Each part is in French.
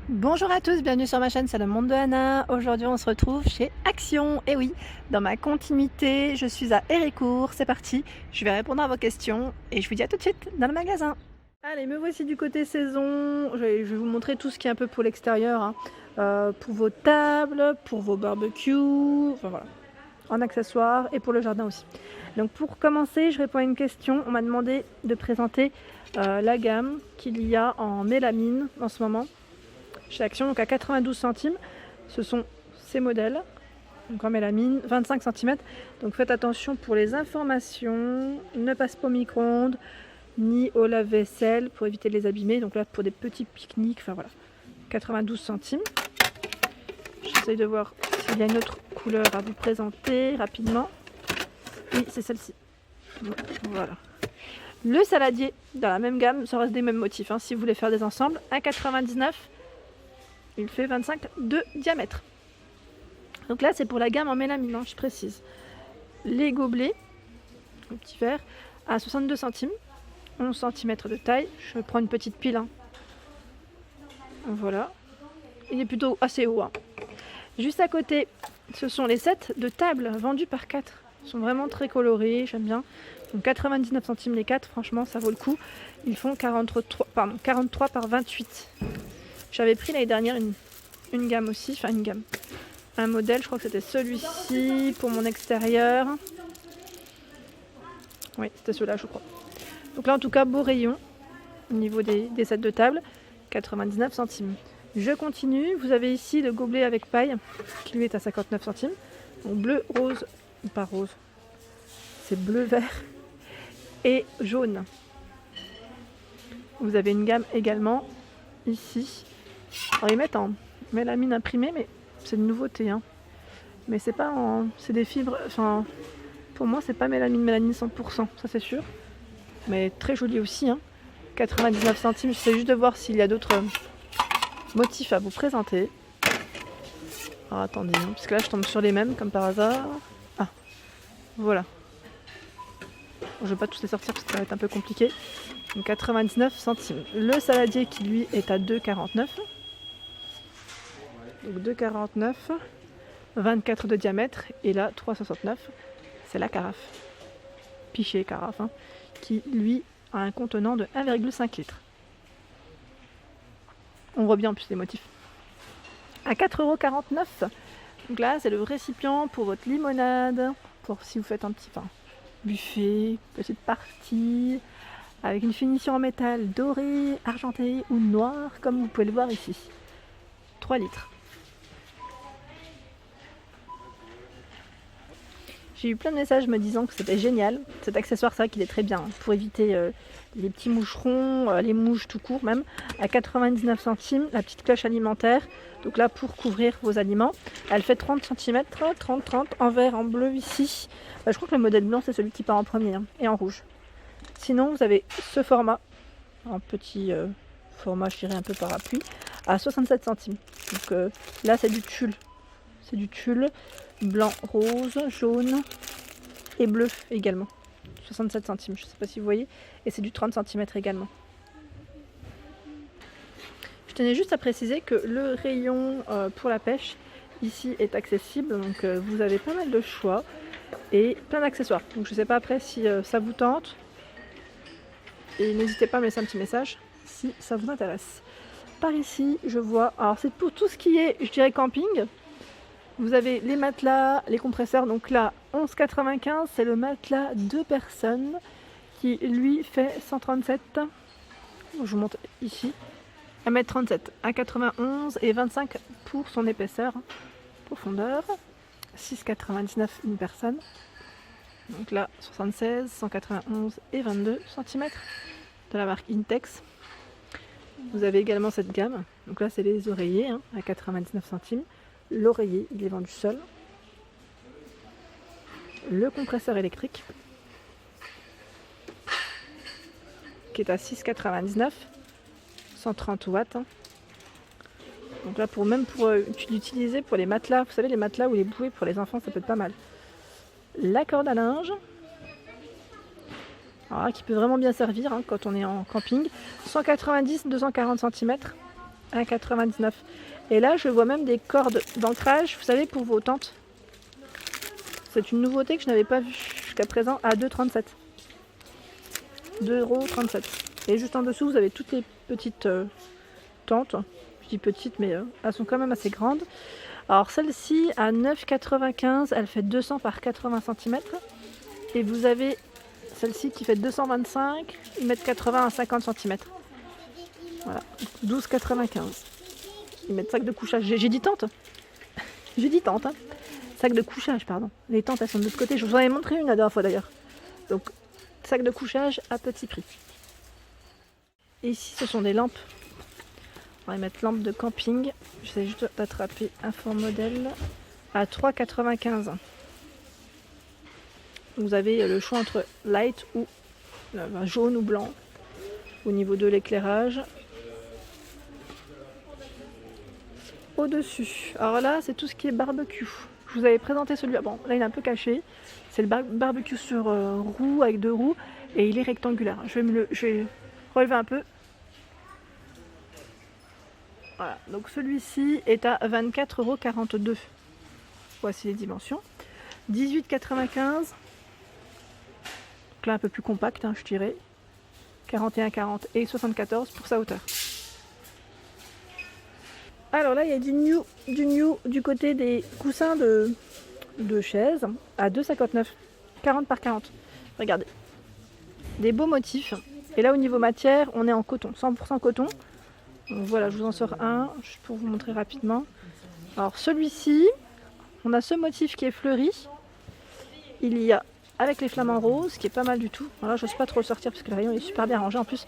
Bonjour à tous, bienvenue sur ma chaîne, c'est le monde de Anna. Aujourd'hui on se retrouve chez Action. Et oui, dans ma continuité, je suis à Héricourt, c'est parti. Je vais répondre à vos questions et je vous dis à tout de suite dans le magasin. Allez, me voici du côté saison. Je vais vous montrer tout ce qui est un peu pour l'extérieur, hein. Pour vos tables, pour vos barbecues, enfin voilà, en accessoires et pour le jardin aussi. Donc pour commencer, je réponds à une question. On m'a demandé de présenter la gamme qu'il y a en mélamine en ce moment chez Action, donc à 92 centimes. Ce sont ces modèles, donc en mélamine, 25 cm. Donc faites attention pour les informations, ne passe pas au micro-ondes ni au lave-vaisselle pour éviter de les abîmer. Donc là pour des petits pique-niques, enfin voilà, 92 centimes. J'essaye de voir s'il y a une autre couleur à vous présenter rapidement. Oui, c'est celle-ci. Voilà. Le saladier, dans la même gamme, ça reste des mêmes motifs, hein. Si vous voulez faire des ensembles, 1,99 €. Il fait 25 de diamètre. Donc là, c'est pour la gamme en mélamine, hein, je précise. Les gobelets, le petit verre, à 62 centimes, 11 cm de taille. Je prends une petite pile, hein. Voilà. Il est plutôt assez haut, hein. Juste à côté, ce sont les sets de table vendus par 4. Ils sont vraiment très colorés, j'aime bien. Donc 99 centimes les 4, franchement, ça vaut le coup. Ils font 43 par 28. J'avais pris l'année dernière une gamme aussi, enfin une gamme. Un modèle, je crois que c'était celui-ci pour mon extérieur. Oui, c'était celui-là, je crois. Donc là, en tout cas, beau rayon au niveau des sets de table, 99 centimes. Je continue. Vous avez ici le gobelet avec paille qui lui est à 59 centimes. Donc bleu, rose, pas rose, c'est bleu, vert et jaune. Vous avez une gamme également ici. Alors ils mettent en mélamine imprimée, mais c'est une nouveauté, hein. Mais c'est pas en... c'est des fibres, enfin pour moi c'est pas mélamine 100%, ça c'est sûr. Mais très joli aussi, hein. 99 centimes, j'essaie juste de voir s'il y a d'autres motifs à vous présenter. Alors attendez, hein, parce que là je tombe sur les mêmes comme par hasard. Ah, voilà. Bon, je vais pas tous les sortir parce que ça va être un peu compliqué. Donc 99 centimes. Le saladier qui lui est à 2,49 €. Donc 2,49, 24 de diamètre, et là 3,69, c'est la carafe, Pichet carafe, hein, qui lui a un contenant de 1,5 litres. On voit bien en plus les motifs. À 4,49 €. Donc là c'est le récipient pour votre limonade, pour si vous faites un petit buffet, petite partie, avec une finition en métal doré, argenté ou noir, comme vous pouvez le voir ici. 3 litres. J'ai eu plein de messages me disant que c'était génial. Cet accessoire, c'est vrai qu'il est très bien, hein, pour éviter les petits moucherons, les mouches tout court même. À 99 centimes, la petite cloche alimentaire. Donc là, pour couvrir vos aliments. Elle fait 30 cm, 30-30, en vert, en bleu ici. Je crois que le modèle blanc, c'est celui qui part en premier, hein, et en rouge. Sinon, vous avez ce format, un petit format, je dirais un peu parapluie, à 67 centimes. Donc là, c'est du tulle. C'est du tulle blanc, rose, jaune et bleu également. 67 centimes, je ne sais pas si vous voyez. Et c'est du 30 cm également. Je tenais juste à préciser que le rayon pour la pêche ici est accessible. Donc vous avez pas mal de choix et plein d'accessoires. Donc je ne sais pas après si ça vous tente. Et n'hésitez pas à me laisser un petit message si ça vous intéresse. Par ici, je vois... Alors c'est pour tout ce qui est, je dirais, camping. Vous avez les matelas, les compresseurs. Donc là, 11,95 €, c'est le matelas 2 personnes qui lui fait 137. Je vous montre ici. 1,37 m, 1,91 et 25 pour son épaisseur, profondeur. 6,99 € une personne. Donc là, 76, 191 et 22 cm de la marque Intex. Vous avez également cette gamme. Donc là, c'est les oreillers, hein, à 99 centimes. L'oreiller, il est vendu seul. Le compresseur électrique, qui est à 6,99 €, 130 watts. Donc là, pour l'utiliser pour les matelas, vous savez, les matelas ou les bouées pour les enfants, ça peut être pas mal. La corde à linge, alors là, qui peut vraiment bien servir, hein, quand on est en camping. 190, 240 cm. 1,99 €. Et là, je vois même des cordes d'ancrage, vous savez, pour vos tentes. C'est une nouveauté que je n'avais pas vue jusqu'à présent, à 2,37 €. 2,37 €. Et juste en dessous, vous avez toutes les petites tentes. Je dis petites, mais elles sont quand même assez grandes. Alors celle-ci, à 9,95 €, elle fait 200 par 80 cm. Et vous avez celle-ci qui fait 225, 1,80 m à 50 cm. Voilà, 12,95 €. Ils mettent sac de couchage. J'ai dit tente. J'ai dit tente. Hein. Sac de couchage, pardon. Les tentes, elles sont de l'autre côté. Je vous en ai montré une la dernière fois d'ailleurs. Donc, sac de couchage à petit prix. Et ici, ce sont des lampes. On va mettre lampe de camping. J'essaie juste d'attraper un fort modèle à 3,95 €. Vous avez le choix entre light ou jaune ou blanc au niveau de l'éclairage. Au-dessus, alors là c'est tout ce qui est barbecue. Je vous avais présenté celui-là, bon là il est un peu caché. C'est le barbecue sur roue avec 2 roues et il est rectangulaire. Je vais relever un peu. Voilà, donc celui-ci est à 24,42 €. Voici les dimensions. 18,95 €. Donc là un peu plus compact, hein, je dirais. 41,40 € et 74 pour sa hauteur. Alors là, il y a du new du côté des coussins de chaises à 2,59 €, 40 par 40. Regardez, des beaux motifs. Et là, au niveau matière, on est en coton, 100% coton. Donc voilà, je vous en sors un, juste pour vous montrer rapidement. Alors celui-ci, on a ce motif qui est fleuri. Il y a avec les flamants roses, qui est pas mal du tout. Voilà, j'ose pas trop le sortir parce que le rayon est super bien rangé en plus.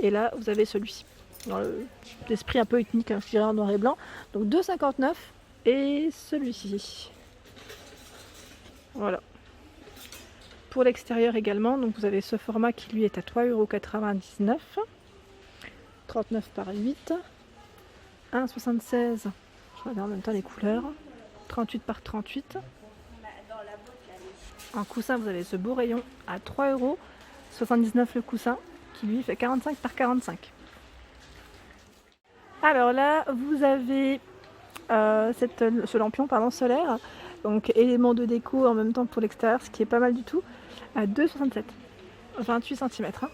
Et là, vous avez celui-ci. Dans l'esprit un peu ethnique, hein, je dirais en noir et blanc. Donc 2,59 € et celui-ci. Voilà. Pour l'extérieur également, donc vous avez ce format qui lui est à 3,99 €. 39 par 8. 1,76 €. Je regarde en même temps les couleurs. 38 par 38. En coussin, vous avez ce beau rayon à 3,79 € le coussin, qui lui fait 45 par 45. Alors là, vous avez ce lampion solaire, donc élément de déco en même temps pour l'extérieur, ce qui est pas mal du tout, à 2,67 €, 28 cm. Hein.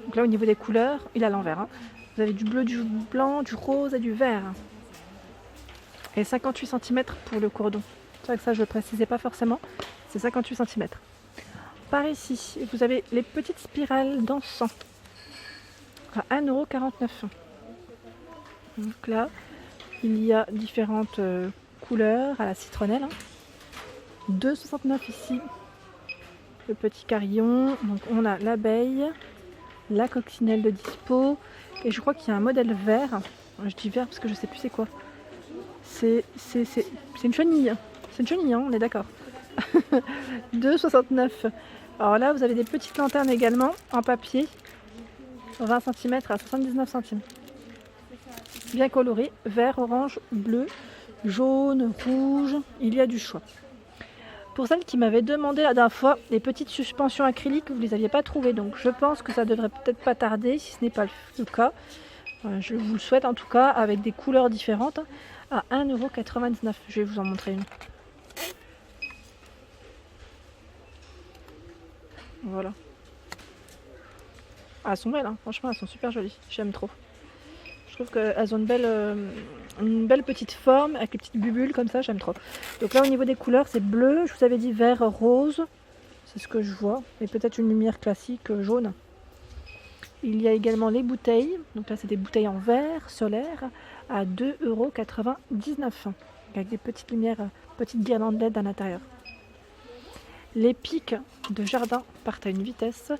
Donc là, au niveau des couleurs, il est à l'envers. Hein. Vous avez du bleu, du blanc, du rose et du vert. Et 58 cm pour le cordon. C'est vrai que ça, je ne le précisais pas forcément, c'est 58 cm. Par ici, vous avez les petites spirales d'encens à 1,49 €. Donc là, il y a différentes couleurs à la citronnelle. 2,69 € ici. Le petit carillon. Donc on a l'abeille, la coccinelle de dispo. Et je crois qu'il y a un modèle vert. Je dis vert parce que je sais plus c'est quoi. C'est une chenille. C'est une chenille, hein, on est d'accord. 2,69 €. Alors là, vous avez des petites lanternes également en papier. 20 cm à 79 centimes. Bien coloré, vert, orange, bleu, jaune, rouge, il y a du choix. Pour celles qui m'avaient demandé la dernière fois, les petites suspensions acryliques, vous ne les aviez pas trouvées, donc je pense que ça devrait peut-être pas tarder, si ce n'est pas le cas. Je vous le souhaite en tout cas, avec des couleurs différentes, à 1,99 €. Je vais vous en montrer une. Voilà. Ah, elles sont belles, hein. Franchement, elles sont super jolies, j'aime trop. Je trouve qu'elles ont une belle petite forme avec les petites bulles comme ça, j'aime trop. Donc là au niveau des couleurs c'est bleu, je vous avais dit vert, rose, c'est ce que je vois, et peut-être une lumière classique jaune. Il y a également les bouteilles, donc là c'est des bouteilles en verre solaire à 2,99 €, avec des petites lumières, petites guirlandes LED à l'intérieur. Les pics de jardin partent à une vitesse.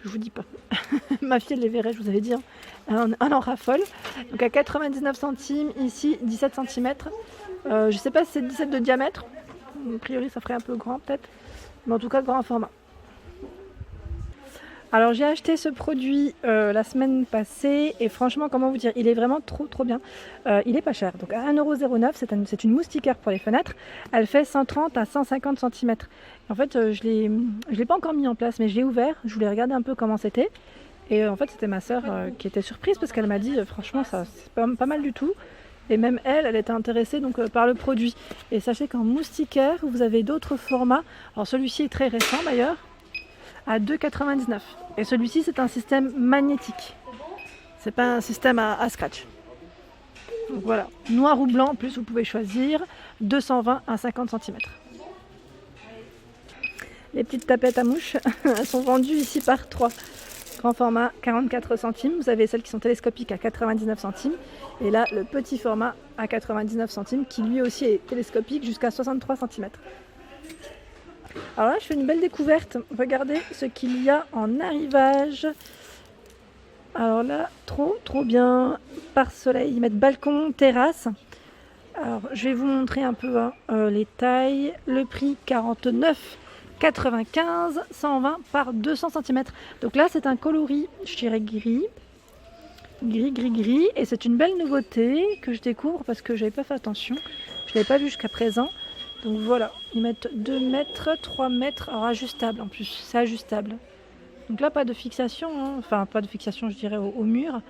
Je vous dis pas. Ma fille elle les verrait, je vous avais dit. Hein. Elle en raffole. Donc à 99 centimes, ici 17 cm. Je sais pas si c'est 17 de diamètre. A priori ça ferait un peu grand peut-être. Mais en tout cas grand format. Alors j'ai acheté ce produit la semaine passée et franchement comment vous dire, il est vraiment trop bien. Il est pas cher, donc à 1,09 €, c'est une moustiquaire pour les fenêtres. Elle fait 130 à 150 cm. En fait je l'ai pas encore mis en place mais je l'ai ouvert, je voulais regarder un peu comment c'était. Et en fait c'était ma sœur qui était surprise parce qu'elle m'a dit franchement ça c'est pas mal du tout. Et même elle était intéressée donc, par le produit. Et sachez qu'en moustiquaire, vous avez d'autres formats. Alors celui-ci est très récent d'ailleurs, à 2,99 €. Et celui-ci, c'est un système magnétique. C'est pas un système à scratch. Donc voilà, noir ou blanc, en plus vous pouvez choisir, 220 à 50 cm. Les petites tapettes à mouches, elles sont vendues ici par 3. Grand format 44 centimes, vous avez celles qui sont télescopiques à 99 centimes et là le petit format à 99 centimes qui lui aussi est télescopique jusqu'à 63 cm. Alors là je fais une belle découverte, regardez ce qu'il y a en arrivage. Alors là trop bien, par soleil, ils mettent balcon, terrasse. Alors je vais vous montrer un peu les tailles, le prix 49,95, 120 par 200 cm. Donc là c'est un coloris, je dirais gris, et c'est une belle nouveauté que je découvre parce que j'avais pas fait attention, je l'avais pas vu jusqu'à présent. Donc voilà, ils mettent 2 mètres, 3 mètres, alors ajustable en plus, c'est ajustable. Donc là pas de fixation, enfin pas de fixation je dirais au mur,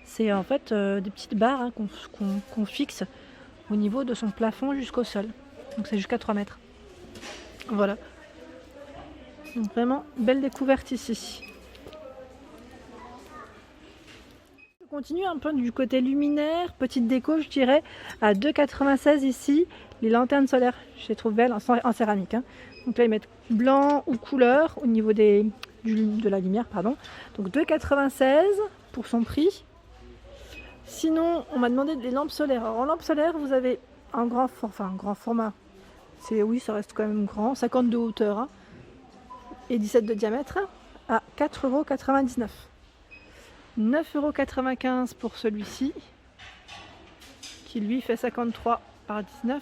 c'est en fait des petites barres qu'on fixe au niveau de son plafond jusqu'au sol. Donc c'est jusqu'à 3 mètres. Voilà. Donc vraiment, belle découverte ici. Je continue un peu du côté luminaire, petite déco je dirais, à 2,96 € ici, les lanternes solaires, je les trouve belles en céramique. Donc là ils mettent blanc ou couleur au niveau de la lumière, pardon. Donc 2,96 € pour son prix. Sinon, on m'a demandé des lampes solaires. Alors en lampe solaire, vous avez un grand format. Oui, ça reste quand même grand, 50 de hauteur. Et 17 de diamètre à 4,99 €. 9,95 € pour celui-ci qui lui fait 53 par 19.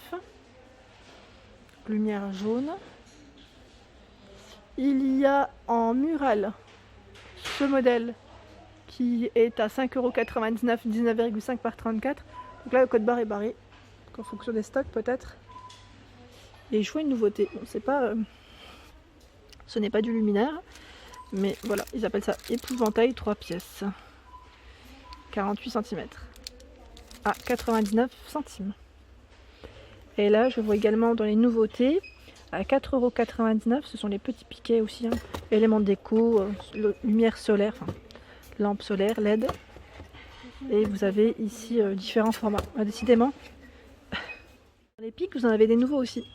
Lumière jaune. Il y a en mural ce modèle qui est à 5,99 €, 19,5 par 34. Donc là le code barre est barré, donc en fonction des stocks peut-être. Et je vois une nouveauté, bon, c'est pas... ce n'est pas du luminaire, mais voilà, ils appellent ça épouvantail 3 pièces. 48 cm à 99 centimes. Et là, je vois également dans les nouveautés, à 4,99 €, ce sont les petits piquets aussi, éléments de déco, lumière solaire, lampe solaire, LED. Et vous avez ici différents formats. Décidément, les pics, vous en avez des nouveaux aussi.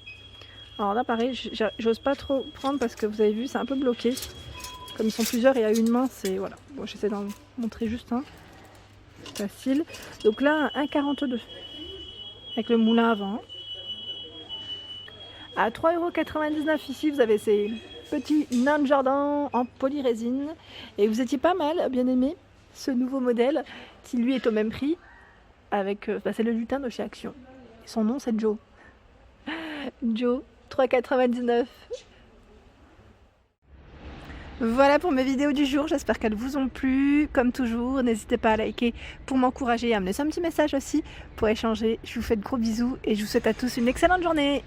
Alors là pareil, j'ose pas trop prendre parce que vous avez vu c'est un peu bloqué. Comme ils sont plusieurs et à une main, c'est voilà. Bon, j'essaie d'en montrer juste un. Facile. Donc là 1,42 € avec le moulin avant. À 3,99 € ici vous avez ces petits nains de jardin en polyrésine. Et vous étiez pas mal, bien aimé ce nouveau modèle qui lui est au même prix avec c'est le lutin de chez Action. Et son nom c'est Joe. Joe. 3,99 €. Voilà pour mes vidéos du jour, j'espère qu'elles vous ont plu. Comme toujours, n'hésitez pas à liker pour m'encourager et à me laisser un petit message aussi pour échanger. Je vous fais de gros bisous et je vous souhaite à tous une excellente journée.